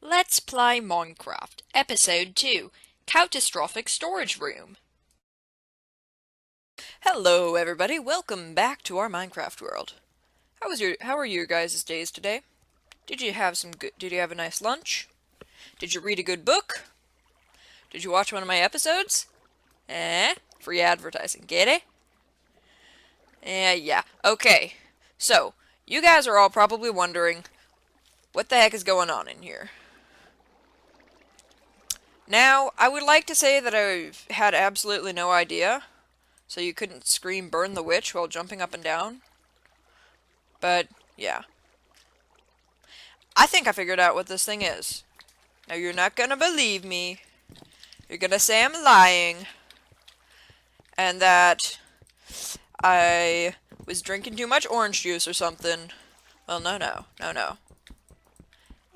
Let's Play Minecraft, Episode 2, Cow-Tastrophic Storage Room. Hello everybody, welcome back to our Minecraft world. How are your guys' days today? Did you have a nice lunch? Did you read a good book? Did you watch one of my episodes? Free advertising, get it? Yeah. Okay. So, you guys are all probably wondering, what the heck is going on in here? Now, I would like to say that I've had absolutely no idea, so you couldn't scream "burn the witch" while jumping up and down. But, yeah. I think I figured out what this thing is. Now, you're not gonna believe me. You're gonna say I'm lying. And that I was drinking too much orange juice or something. Well, no.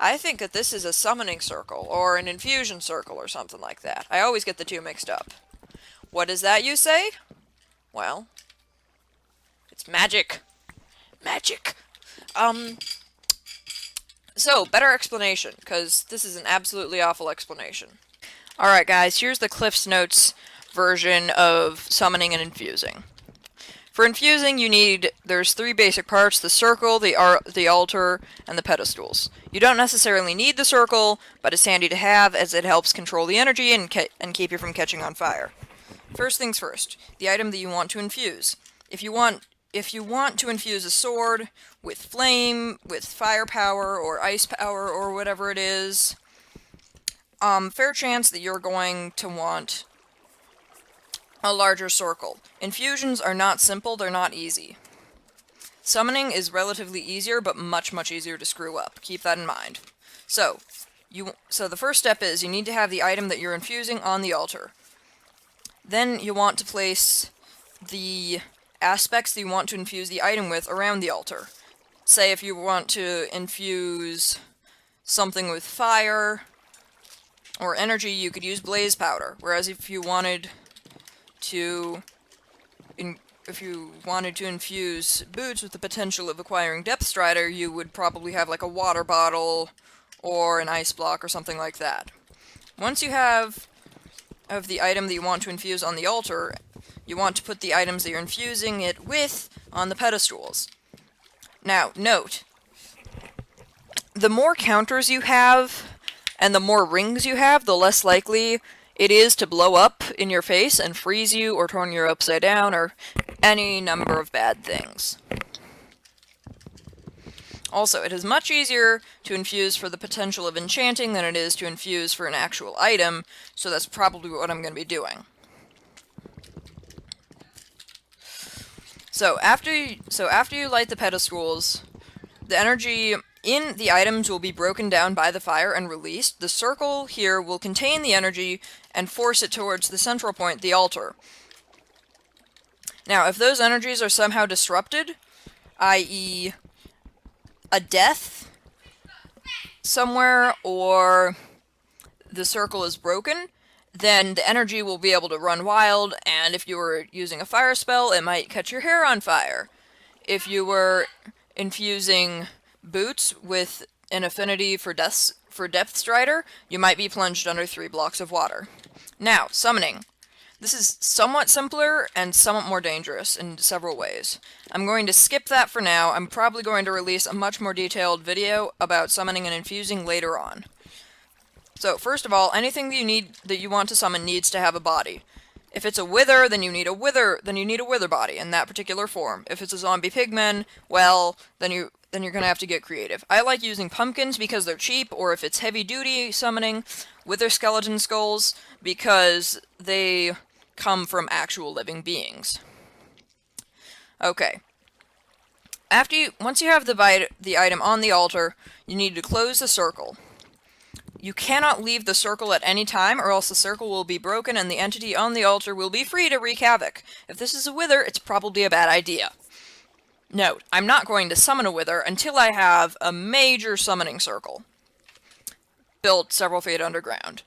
I think that this is a summoning circle, or an infusion circle, or something like that. I always get the two mixed up. What is that, you say? Well, it's magic. Magic! So, better explanation, because this is an absolutely awful explanation. Alright guys, here's the Cliff's Notes version of summoning and infusing. For infusing, there's three basic parts: the circle, the altar, and the pedestals. You don't necessarily need the circle, but it's handy to have as it helps control the energy and keep you from catching on fire. First things first, the item that you want to infuse. If you want to infuse a sword with flame, with firepower, or ice power, or whatever it is, fair chance that you're going to want a larger circle. Infusions are not simple, they're not easy. Summoning is relatively easier, but much easier to screw up. Keep that in mind. So the first step is you need to have the item that you're infusing on the altar. Then you want to place the aspects that you want to infuse the item with around the altar. Say if you want to infuse something with fire or energy, you could use blaze powder, whereas if you wanted to infuse boots with the potential of acquiring Depth Strider, you would probably have like a water bottle or an ice block or something like that. Once you have of the item that you want to infuse on the altar, you want to put the items that you're infusing it with on the pedestals. Now, note, the more counters you have and the more rings you have, the less likely it is to blow up in your face and freeze you or turn you upside down or any number of bad things. Also, it is much easier to infuse for the potential of enchanting than it is to infuse for an actual item, so that's probably what I'm going to be doing. So after you light the pedestals, the energy in the items will be broken down by the fire and released. The circle here will contain the energy and force it towards the central point, the altar. Now, if those energies are somehow disrupted, i.e. a death somewhere, or the circle is broken, then the energy will be able to run wild, and if you were using a fire spell, it might catch your hair on fire. If you were infusing boots with an affinity for Depth Strider, you might be plunged under 3 blocks of water. Now, summoning. This is somewhat simpler and somewhat more dangerous in several ways. I'm going to skip that for now. I'm probably going to release a much more detailed video about summoning and infusing later on. So, first of all, anything that you want to summon needs to have a body. If it's a wither, then you need a wither body in that particular form. If it's a zombie pigman, well, then you're gonna have to get creative. I like using pumpkins because they're cheap, or if it's heavy-duty summoning, wither skeleton skulls, because they come from actual living beings. Okay. Once you have the item on the altar, you need to close the circle. You cannot leave the circle at any time, or else the circle will be broken and the entity on the altar will be free to wreak havoc. If this is a wither, it's probably a bad idea. Note, I'm not going to summon a wither until I have a major summoning circle built several feet underground,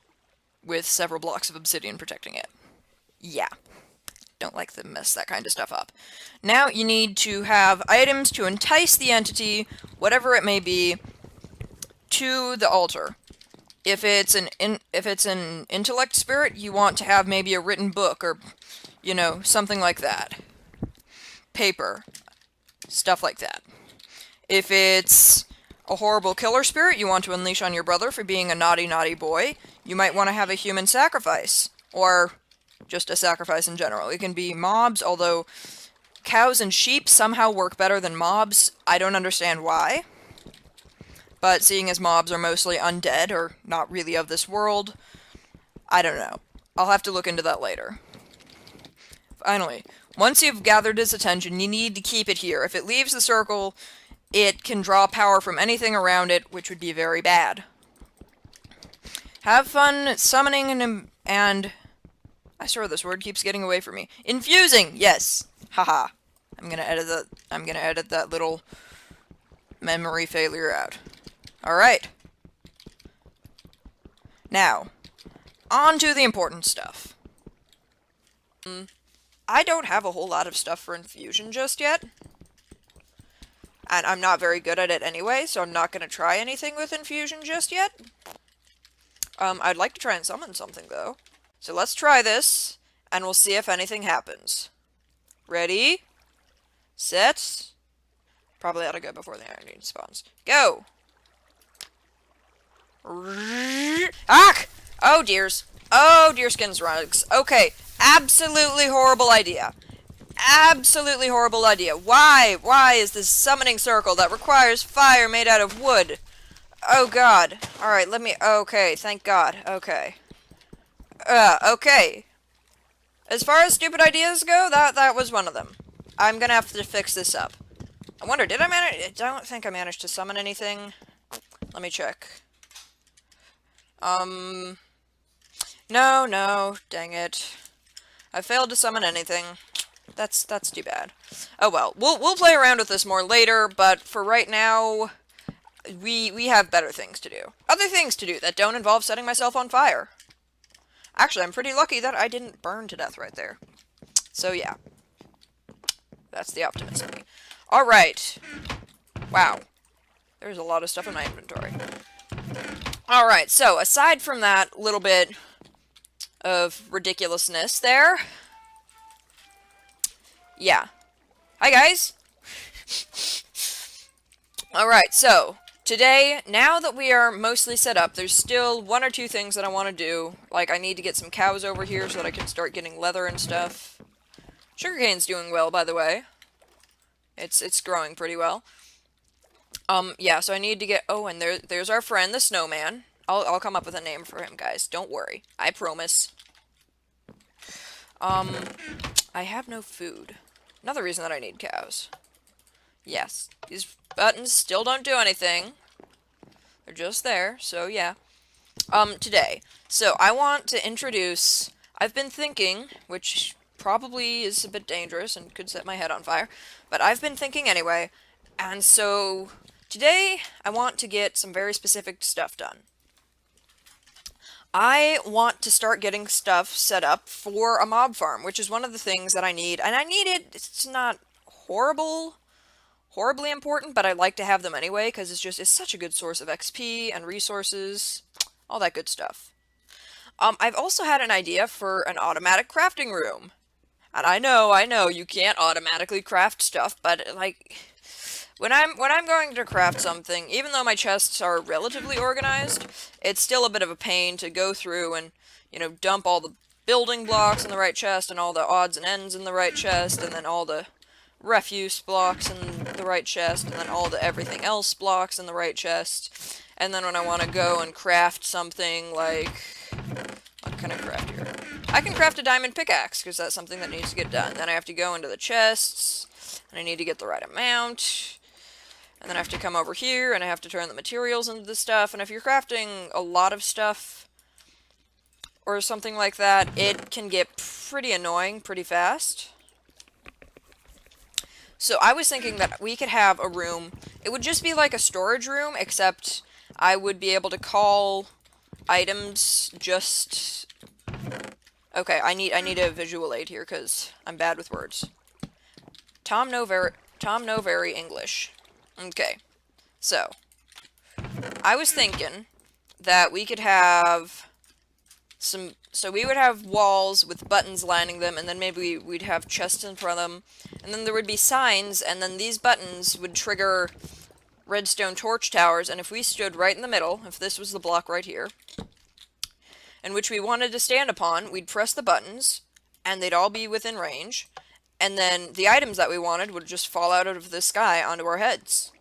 with several blocks of obsidian protecting it. Yeah. Don't like to mess that kind of stuff up. Now you need to have items to entice the entity, whatever it may be, to the altar. If it's an intellect spirit, you want to have maybe a written book or, something like that. Paper, stuff like that. If it's a horrible killer spirit you want to unleash on your brother for being a naughty, naughty boy, you might want to have a human sacrifice, or just a sacrifice in general. It can be mobs, although cows and sheep somehow work better than mobs. I don't understand why. But seeing as mobs are mostly undead, or not really of this world, I don't know. I'll have to look into that later. Finally, once you've gathered his attention, you need to keep it here. If it leaves the circle, it can draw power from anything around it, which would be very bad. Have fun summoning and I swear this word keeps getting away from me. Infusing, yes. Haha. I'm gonna edit that little memory failure out. Alright. Now, on to the important stuff. I don't have a whole lot of stuff for infusion just yet. And I'm not very good at it anyway, so I'm not going to try anything with infusion just yet. I'd like to try and summon something, though. So let's try this, and we'll see if anything happens. Ready? Set. Probably ought to go before the iron spawns. Go! Ah! Oh, dears. Oh, deerskins rugs. Okay, absolutely horrible idea. Absolutely horrible idea. Why? Why is this summoning circle that requires fire made out of wood? Oh god. Alright, okay, thank god. Okay. Okay. As far as stupid ideas go, that was one of them. I'm gonna have to fix this up. I wonder, did I manage? I don't think I managed to summon anything. Let me check. No, dang it. I failed to summon anything. That's too bad. Oh well, we'll play around with this more later, but for right now, we have better things to do. Other things to do that don't involve setting myself on fire. Actually, I'm pretty lucky that I didn't burn to death right there. So yeah. That's the optimist in me. Alright. Wow. There's a lot of stuff in my inventory. Alright, so aside from that little bit of ridiculousness there, yeah. Hi, guys! Alright, so, today, now that we are mostly set up, there's still one or two things that I want to do. Like, I need to get some cows over here so that I can start getting leather and stuff. Sugarcane's doing well, by the way. It's growing pretty well. Yeah, so I need to get... Oh, and there's our friend, the snowman. I'll come up with a name for him, guys. Don't worry. I promise. I have no food. Another reason that I need cows. Yes, these buttons still don't do anything. They're just there, so yeah. Today. So, I want to introduce... I've been thinking, which probably is a bit dangerous and could set my head on fire, but I've been thinking anyway, and so today I want to get some very specific stuff done. I want to start getting stuff set up for a mob farm, which is one of the things that I need, and I need it. It's not horribly important, but I like to have them anyway, because it's such a good source of XP and resources, all that good stuff. I've also had an idea for an automatic crafting room. And I know, you can't automatically craft stuff, but, like, when I'm going to craft something, even though my chests are relatively organized, it's still a bit of a pain to go through and, dump all the building blocks in the right chest, and all the odds and ends in the right chest, and then all the refuse blocks in the right chest, and then all the everything else blocks in the right chest. And then when I want to go and craft something like... What can I craft here? I can craft a diamond pickaxe, because that's something that needs to get done. Then I have to go into the chests, and I need to get the right amount. And then I have to come over here, and I have to turn the materials into the stuff. And if you're crafting a lot of stuff, or something like that, it can get pretty annoying pretty fast. So I was thinking that we could have a room. It would just be like a storage room, except I would be able to call items just... Okay, I need a visual aid here, because I'm bad with words. Tom no very English. Okay, so, I was thinking that we could have so we would have walls with buttons lining them, and then maybe we'd have chests in front of them, and then there would be signs, and then these buttons would trigger redstone torch towers, and if we stood right in the middle, if this was the block right here, and which we wanted to stand upon, we'd press the buttons, and they'd all be within range, and then the items that we wanted would just fall out of the sky onto our heads.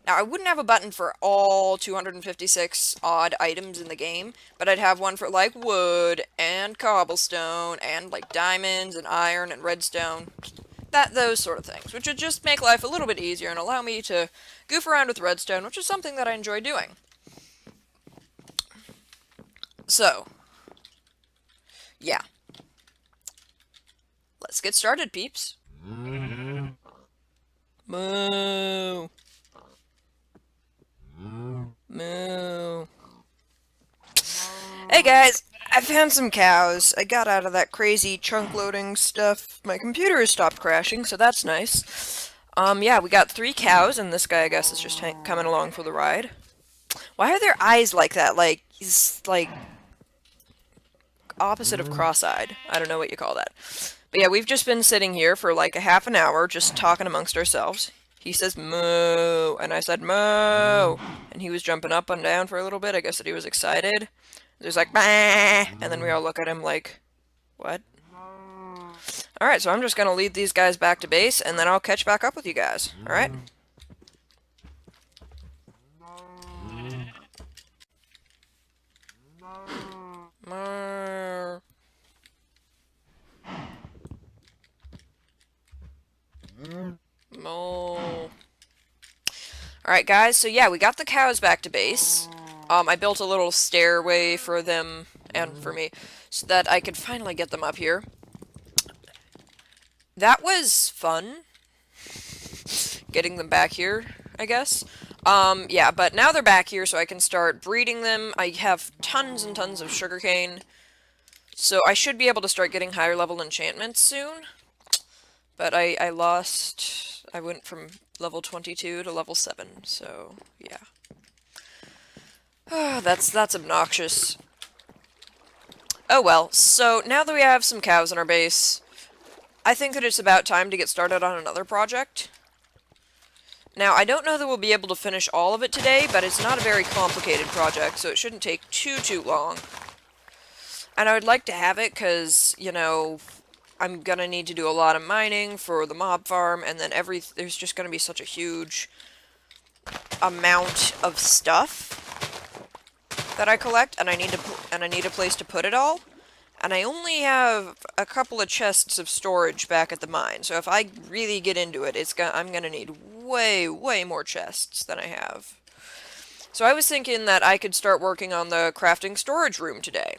Now, I wouldn't have a button for all 256 odd items in the game, but I'd have one for, like, wood, and cobblestone, and, like, diamonds, and iron, and redstone. Those sort of things, which would just make life a little bit easier and allow me to goof around with redstone, which is something that I enjoy doing. So, yeah. Let's get started, peeps. Moo. Moo. Hey guys, I found some cows. I got out of that crazy chunk loading stuff. My computer has stopped crashing, so that's nice. Yeah, we got 3 cows, and this guy, I guess, is just coming along for the ride. Why are their eyes like that? Like, he's, like, opposite of cross-eyed. I don't know what you call that. But yeah, we've just been sitting here for like a half an hour, just talking amongst ourselves. He says, moo, and I said, moo, and he was jumping up and down for a little bit. I guess that he was excited. There's like, bah, and then we all look at him like, what? Alright, so I'm just gonna lead these guys back to base, and then I'll catch back up with you guys. Alright? Moo. Alright guys, so yeah, we got the cows back to base. I built a little stairway for them, and for me, so that I could finally get them up here. That was fun. Getting them back here, I guess. Yeah, but now they're back here, so I can start breeding them. I have tons and tons of sugarcane, so I should be able to start getting higher level enchantments soon. But I went from level 22 to level 7, so yeah. That's obnoxious. Oh well, so now that we have some cows in our base, I think that it's about time to get started on another project. Now, I don't know that we'll be able to finish all of it today, but it's not a very complicated project, so it shouldn't take too long. And I would like to have it because, you know, I'm gonna need to do a lot of mining for the mob farm, and then there's just gonna be such a huge amount of stuff that I collect, and I need a place to put it all. And I only have a couple of chests of storage back at the mine, so if I really get into it, I'm gonna need way more chests than I have. So I was thinking that I could start working on the crafting storage room today.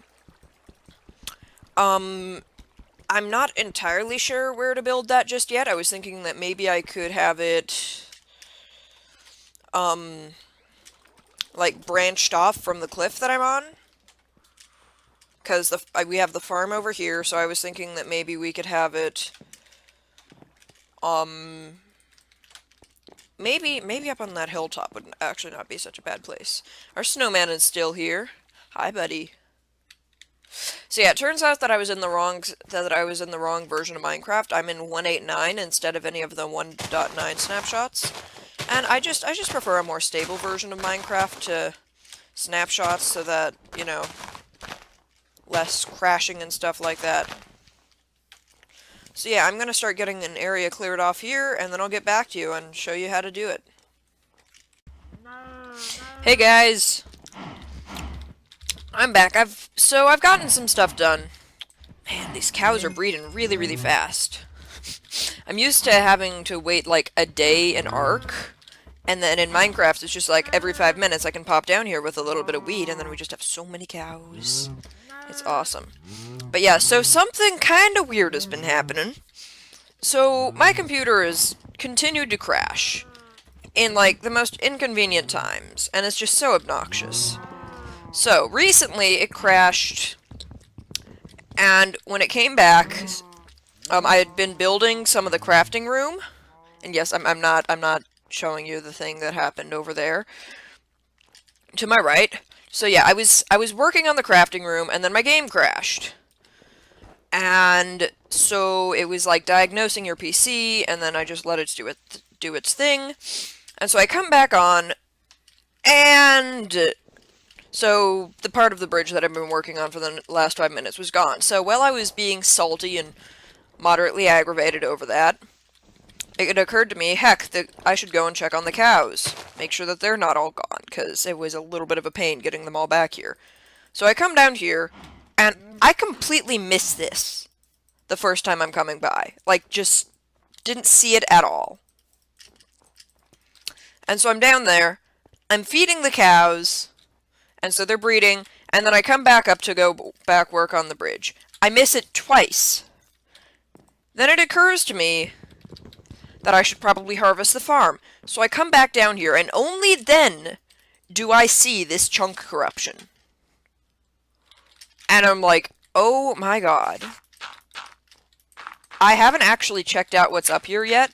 I'm not entirely sure where to build that just yet. I was thinking that maybe I could have it, like, branched off from the cliff that I'm on. Because we have the farm over here, so I was thinking that maybe we could have it, maybe up on that hilltop would actually not be such a bad place. Our snowman is still here. Hi, buddy. So yeah, it turns out that I was in the wrong version of Minecraft. I'm in 1.8.9 instead of any of the 1.9 snapshots. And I just prefer a more stable version of Minecraft to snapshots so that, you know, less crashing and stuff like that. So yeah, I'm gonna start getting an area cleared off here, and then I'll get back to you and show you how to do it. Hey guys! I'm back. I've gotten some stuff done. Man, these cows are breeding really fast. I'm used to having to wait like a day in Ark, and then in Minecraft it's just like every 5 minutes I can pop down here with a little bit of weed, and then we just have so many cows. It's awesome. But yeah, so something kind of weird has been happening. So my computer has continued to crash in like the most inconvenient times, and it's just so obnoxious. So recently it crashed, and when it came back, I had been building some of the crafting room, and yes, I'm not showing you the thing that happened over there to my right. So yeah, I was working on the crafting room, and then my game crashed. And so it was like diagnosing your PC, and then I just let it do its thing. And so I come back on, and so the part of the bridge that I've been working on for the last 5 minutes was gone. So while I was being salty and moderately aggravated over that, it occurred to me, heck, that I should go and check on the cows. Make sure that they're not all gone, because it was a little bit of a pain getting them all back here. So I come down here, and I completely missed this the first time I'm coming by. Like, just didn't see it at all. And so I'm down there, I'm feeding the cows, and so they're breeding, and then I come back up to go back work on the bridge. I miss it twice. Then it occurs to me that I should probably harvest the farm. So I come back down here, and only then do I see this chunk corruption. And I'm like, oh my god. I haven't actually checked out what's up here yet.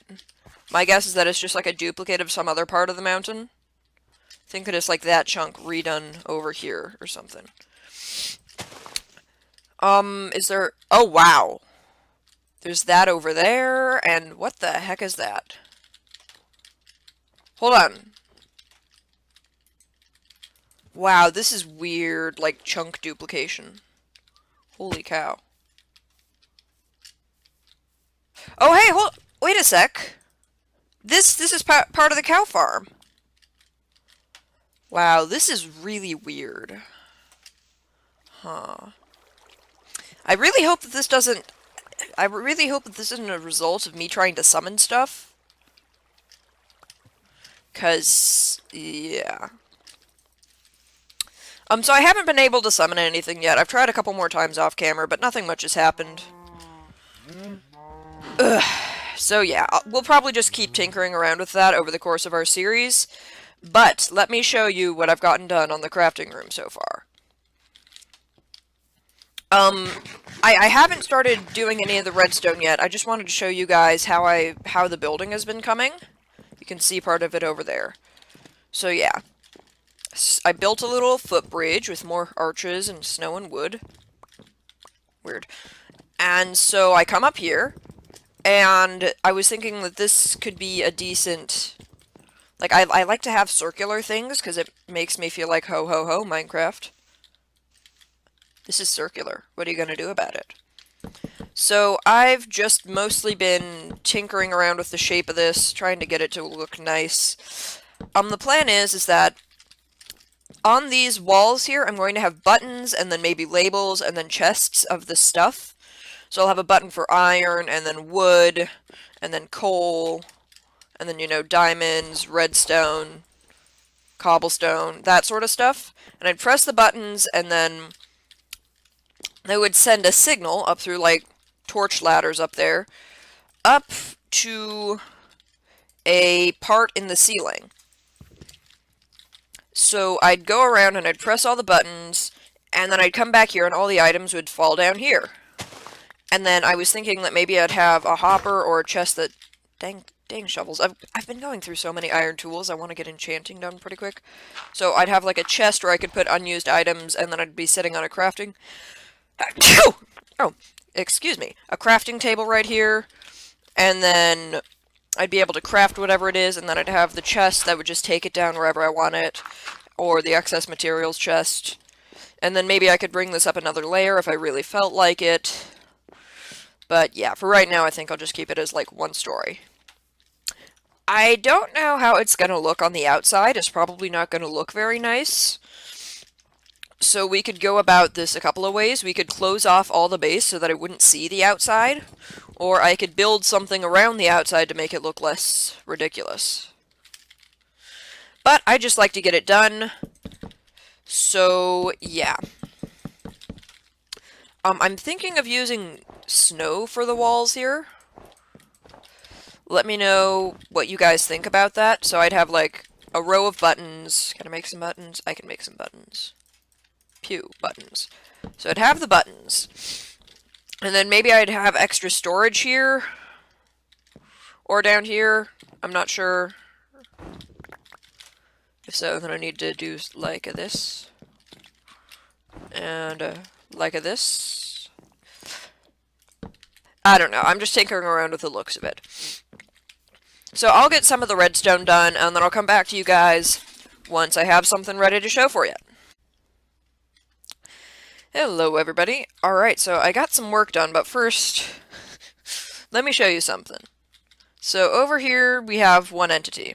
My guess is that it's just like a duplicate of some other part of the mountain. Think of it as like that chunk redone over here or something. Is there... Oh, wow. There's that over there, and what the heck is that? Hold on. Wow, this is weird, like, chunk duplication. Holy cow. Oh, hey, wait a sec. This is part of the cow farm. Wow, this is really weird. Huh. I really hope that this doesn't... I really hope that this isn't a result of me trying to summon stuff. 'Cause, yeah. So I haven't been able to summon anything yet. I've tried a couple more times off camera, but nothing much has happened. Ugh. So yeah, we'll probably just keep tinkering around with that over the course of our series. But let me show you what I've gotten done on the crafting room so far. I haven't started doing any of the redstone yet. I just wanted to show you guys how the building has been coming. You can see part of it over there. So yeah. I built a little footbridge with more arches and snow and wood. Weird. And so I come up here, and I was thinking that this could be a decent... Like, I like to have circular things, because it makes me feel like ho ho ho, Minecraft. This is circular. What are you going to do about it? So I've just mostly been tinkering around with the shape of this, trying to get it to look nice. The plan is that on these walls here, I'm going to have buttons, and then maybe labels, and then chests of the stuff. So I'll have a button for iron, and then wood, and then coal, and then, you know, diamonds, redstone, cobblestone, that sort of stuff. And I'd press the buttons, and then they would send a signal up through, like, torch ladders up there, up to a part in the ceiling. So I'd go around and I'd press all the buttons, and then I'd come back here and all the items would fall down here. And then I was thinking that maybe I'd have a hopper or a chest that... Dang shovels. I've been going through so many iron tools, I want to get enchanting done pretty quick. So I'd have like a chest where I could put unused items, and then I'd be sitting on a crafting... Oh, excuse me. A crafting table right here, and then I'd be able to craft whatever it is, and then I'd have the chest that would just take it down wherever I want it, or the excess materials chest. And then maybe I could bring this up another layer if I really felt like it. But yeah, for right now I think I'll just keep it as like one story. I don't know how it's going to look on the outside. It's probably not going to look very nice. So we could go about this a couple of ways. We could close off all the base so that I wouldn't see the outside. Or I could build something around the outside to make it look less ridiculous. But I just like to get it done. So, yeah. I'm thinking of using snow for the walls here. Let me know what you guys think about that. So I'd have, like, a row of buttons. Can I make some buttons? I can make some buttons. Pew, buttons. So I'd have the buttons. And then maybe I'd have extra storage here. Or down here. I'm not sure. If so, then I need to do like this. And like this. I don't know. I'm just tinkering around with the looks of it. So I'll get some of the redstone done, and then I'll come back to you guys once I have something ready to show for you. Hello, everybody. Alright, so I got some work done, but first, let me show you something. So over here, we have one entity.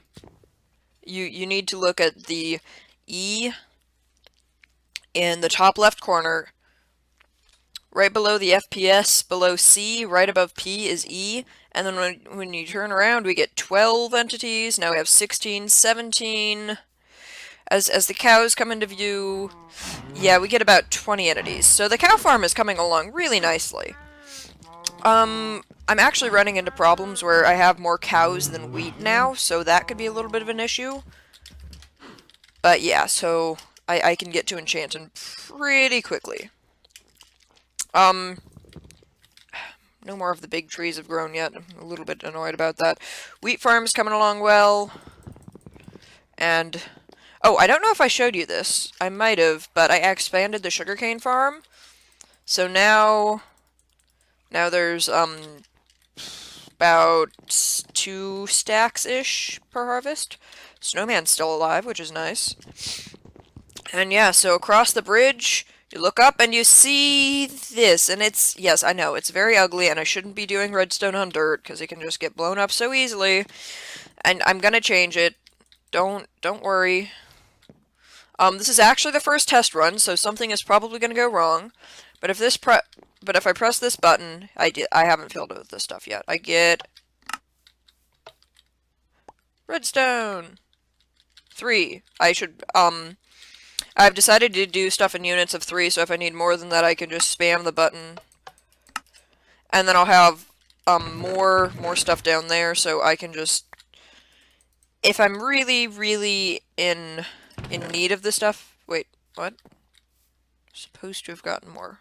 You need to look at the E in the top left corner. Right below the FPS, below C, right above P is E. And then when you turn around, we get 12 entities. Now we have 16, 17. As the cows come into view, yeah, we get about 20 entities. So the cow farm is coming along really nicely. I'm actually running into problems where I have more cows than wheat now, so that could be a little bit of an issue. But yeah, so I can get to enchanting pretty quickly. No more of the big trees have grown yet. I'm a little bit annoyed about that. Wheat farm's coming along well. And, oh, I don't know if I showed you this. I might have, but I expanded the sugarcane farm. So now there's, about 2 stacks-ish per harvest. Snowman's still alive, which is nice. And yeah, so across the bridge, you look up and you see this, and it's, yes, I know, it's very ugly, and I shouldn't be doing redstone on dirt, because it can just get blown up so easily. And I'm gonna change it. Don't worry. This is actually the first test run, so something is probably gonna go wrong. But if I press this button, I haven't filled it with this stuff yet. I get redstone 3. I've decided to do stuff in units of 3, so if I need more than that, I can just spam the button. And then I'll have more stuff down there, so I can just, if I'm really in need of this stuff. Wait, what? Supposed to have gotten more.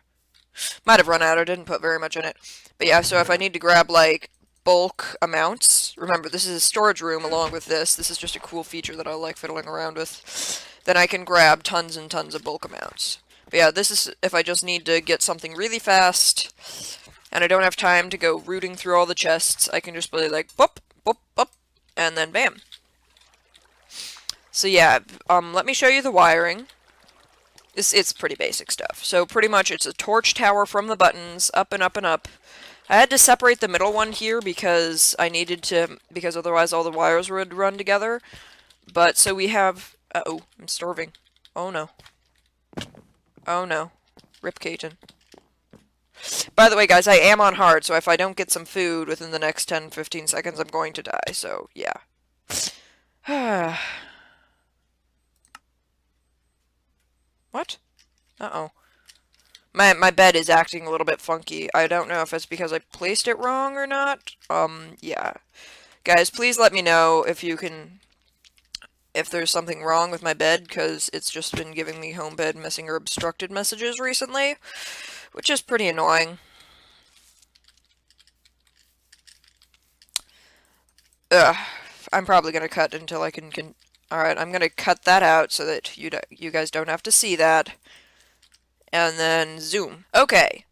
Might have run out. I didn't put very much in it. But yeah, so if I need to grab like bulk amounts, remember this is a storage room along with this. This is just a cool feature that I like fiddling around with. Then I can grab tons and tons of bulk amounts. But yeah, this is if I just need to get something really fast, and I don't have time to go rooting through all the chests, I can just be like, boop, boop, boop, and then bam. So yeah, let me show you the wiring. It's pretty basic stuff. So pretty much it's a torch tower from the buttons, up and up and up. I had to separate the middle one here because I needed to, because otherwise all the wires would run together. But so we have, uh-oh, I'm starving. Oh no. Oh no. Rip Caton. By the way, guys, I am on hard, so if I don't get some food within the next 10-15 seconds, I'm going to die, so yeah. What? Uh-oh. My bed is acting a little bit funky. I don't know if it's because I placed it wrong or not. Yeah. Guys, please let me know if there's something wrong with my bed, because it's just been giving me home bed missing or obstructed messages recently, which is pretty annoying. Ugh. I'm probably gonna cut until I can Alright, I'm gonna cut that out so that you guys don't have to see that. And then zoom. Okay.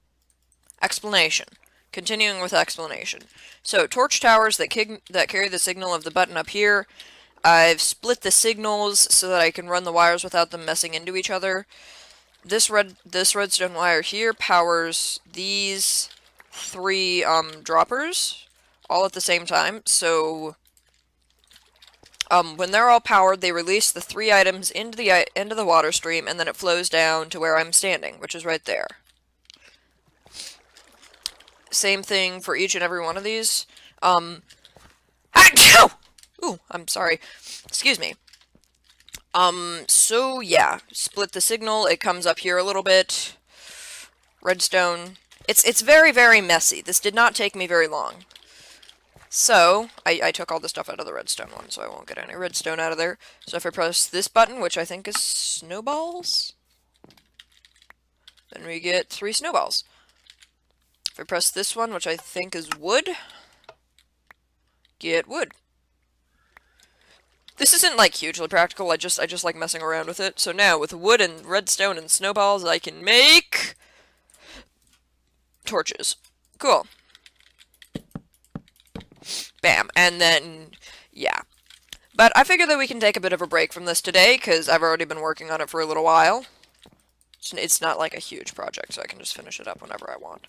Explanation. Continuing with explanation. So, torch towers that carry the signal of the button up here. I've split the signals so that I can run the wires without them messing into each other. This redstone wire here powers these 3 droppers all at the same time. So when they're all powered, they release the 3 items into the water stream, and then it flows down to where I'm standing, which is right there. Same thing for each and every one of these. Ooh, I'm sorry. Excuse me. So yeah, split the signal. It comes up here a little bit. Redstone. It's very, very messy. This did not take me very long. So, I took all the stuff out of the redstone one, so I won't get any redstone out of there. So if I press this button, which I think is snowballs, then we get 3 snowballs. If I press this one, which I think is wood, get wood. This isn't like hugely practical, I just like messing around with it. So now with wood and redstone and snowballs I can make torches. Cool. Bam. And then yeah. But I figure that we can take a bit of a break from this today because I've already been working on it for a little while. It's not like a huge project, so I can just finish it up whenever I want.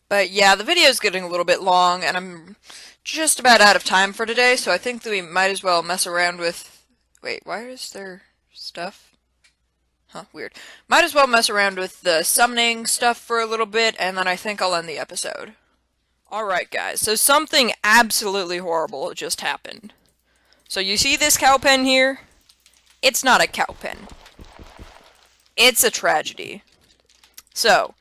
But yeah, the video is getting a little bit long, and I'm just about out of time for today, so I think that we might as well mess around with... Wait, why is there stuff? Huh, weird. Might as well mess around with the summoning stuff for a little bit, and then I think I'll end the episode. Alright guys, so something absolutely horrible just happened. So you see this cow pen here? It's not a cow pen. It's a tragedy. So,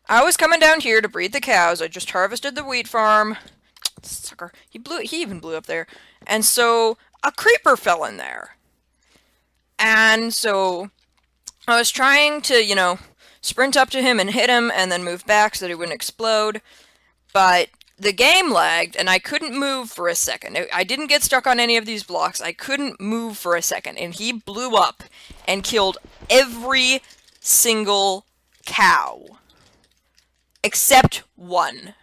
I was coming down here to breed the cows. I just harvested the wheat farm. Sucker. He even blew up there. And so, a creeper fell in there. And so, I was trying to, you know, sprint up to him and hit him and then move back so that he wouldn't explode. But the game lagged and I couldn't move for a second. I didn't get stuck on any of these blocks. I couldn't move for a second. And he blew up and killed every single cow. Except one.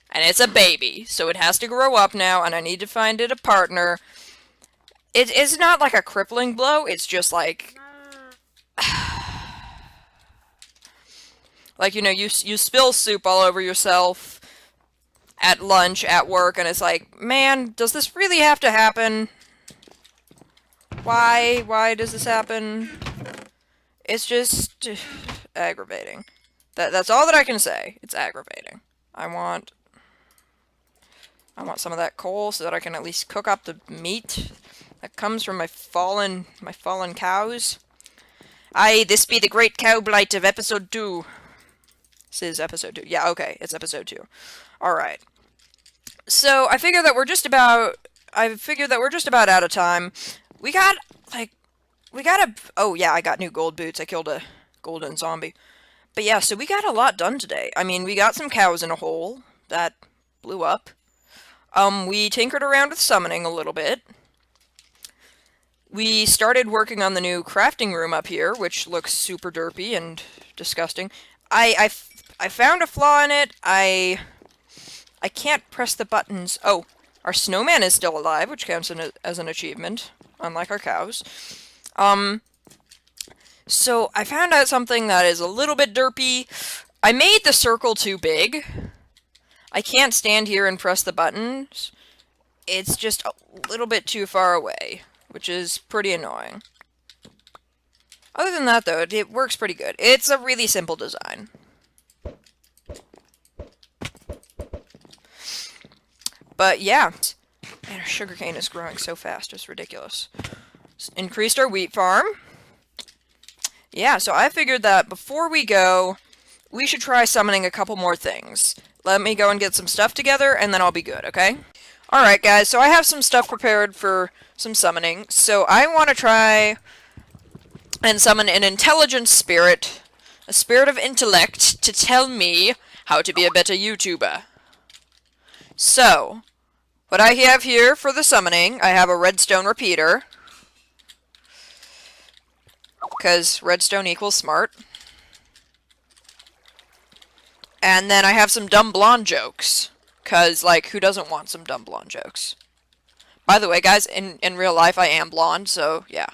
And it's a baby, so it has to grow up now, and I need to find it a partner. It's not like a crippling blow, it's just like... like, you know, you spill soup all over yourself at lunch, at work, and it's like, man, does this really have to happen? Why does this happen? It's just aggravating. That's all that I can say. It's aggravating. I want some of that coal so that I can at least cook up the meat that comes from my fallen cows. Aye, this be the great cow blight of episode 2. This is episode 2. Yeah, okay, it's episode 2. Alright. So I figure that we're just about out of time. Oh yeah, I got new gold boots. I killed a golden zombie. But yeah, so we got a lot done today. I mean, we got some cows in a hole that blew up. We tinkered around with summoning a little bit. We started working on the new crafting room up here, which looks super derpy and disgusting. I found a flaw in it. I can't press the buttons. Oh, our snowman is still alive, which counts as an achievement, unlike our cows. So I found out something that is a little bit derpy. I made the circle too big. I can't stand here and press the buttons. It's just a little bit too far away, which is pretty annoying. Other than that, though, it works pretty good. It's a really simple design. But yeah. Man, our sugarcane is growing so fast, it's ridiculous. Increased our wheat farm. Yeah, so I figured that before we go, we should try summoning a couple more things. Let me go and get some stuff together, and then I'll be good, okay? Alright, guys, so I have some stuff prepared for some summoning. So I want to try and summon an intelligent spirit, a spirit of intellect, to tell me how to be a better YouTuber. So, what I have here for the summoning, I have a redstone repeater. Because redstone equals smart. And then I have some dumb blonde jokes. Because, like, who doesn't want some dumb blonde jokes? By the way, guys, in real life, I am blonde, so, yeah.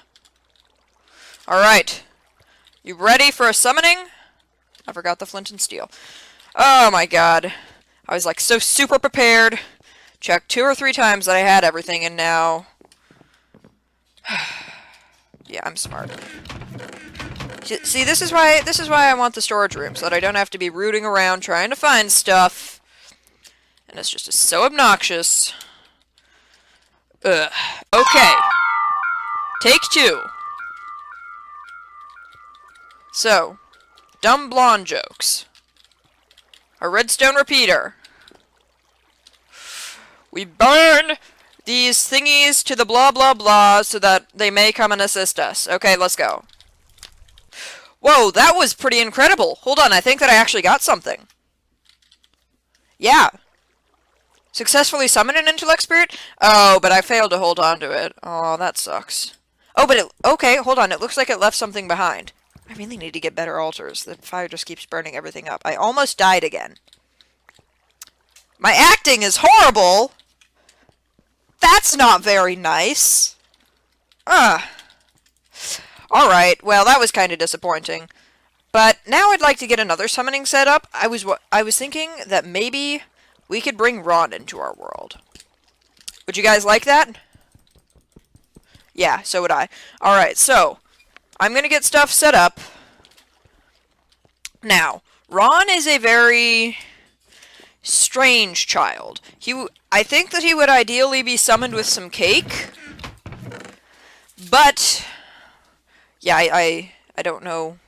Alright. You ready for a summoning? I forgot the flint and steel. Oh, my God. I was, like, so super prepared. Checked 2 or 3 times that I had everything, and now... yeah, I'm smart. See, this is why I want the storage room, so that I don't have to be rooting around trying to find stuff. And it's just so obnoxious. Ugh. Okay. Take 2. So, dumb blonde jokes. A redstone repeater. We burn these thingies to the blah blah blah so that they may come and assist us. Okay, let's go. Whoa, that was pretty incredible. Hold on, I think that I actually got something. Yeah. Successfully summon an intellect spirit? Oh, but I failed to hold on to it. Oh, that sucks. Oh, but okay, hold on. It looks like it left something behind. I really need to get better altars. The fire just keeps burning everything up. I almost died again. My acting is horrible! That's not very nice. Alright, well, that was kind of disappointing. But now I'd like to get another summoning set up. I was thinking that maybe we could bring Ron into our world. Would you guys like that? Yeah, so would I. Alright, so I'm going to get stuff set up. Now, Ron is a very strange child. I think that he would ideally be summoned with some cake. But yeah, I don't know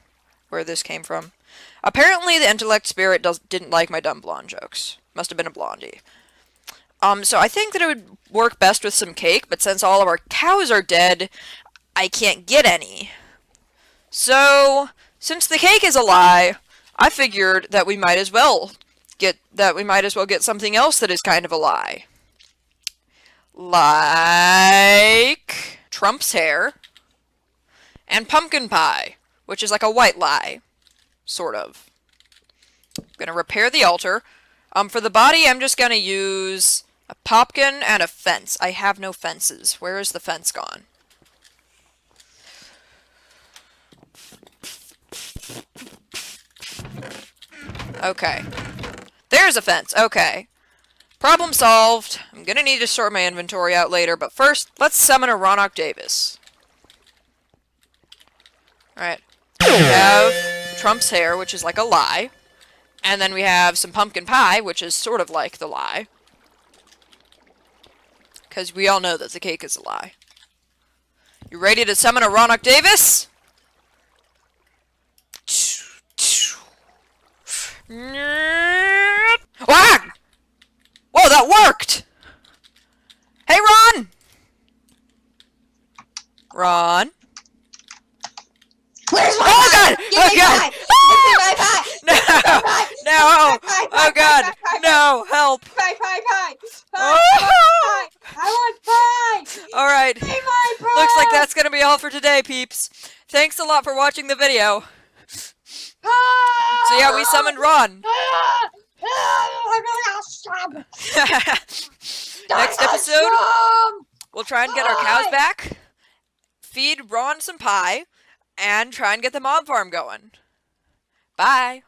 where this came from. Apparently the intellect spirit didn't like my dumb blonde jokes. Must have been a blondie. So I think that it would work best with some cake, but since all of our cows are dead, I can't get any. So, since the cake is a lie, I figured that we might as well get something else that is kind of a lie. Like Trump's hair and pumpkin pie, which is like a white lie, sort of. I'm going to repair the altar. For the body, I'm just going to use a popkin and a fence. I have no fences. Where is the fence gone? Okay. There's a fence. Okay. Problem solved. I'm going to need to sort my inventory out later, but first, let's summon a Ron Octavius. Alright. We have Trump's hair, which is like a lie. And then we have some pumpkin pie, which is sort of like the lie. Because we all know that the cake is a lie. You ready to summon a Ron Octavius? Ah! Whoa, that worked! Hey, Ron! Ron? Where's my Oh, pie? God! Oh, God! My pie! No! No! Oh, God! No! Help! Pie! Oh! I want pie! Alright. Give me my pie! Looks like that's gonna be all for today, peeps. Thanks a lot for watching the video. So yeah, we summoned Ron. Next episode, we'll try and get our cows back, feed Ron some pie, and try and get the mob farm going. Bye.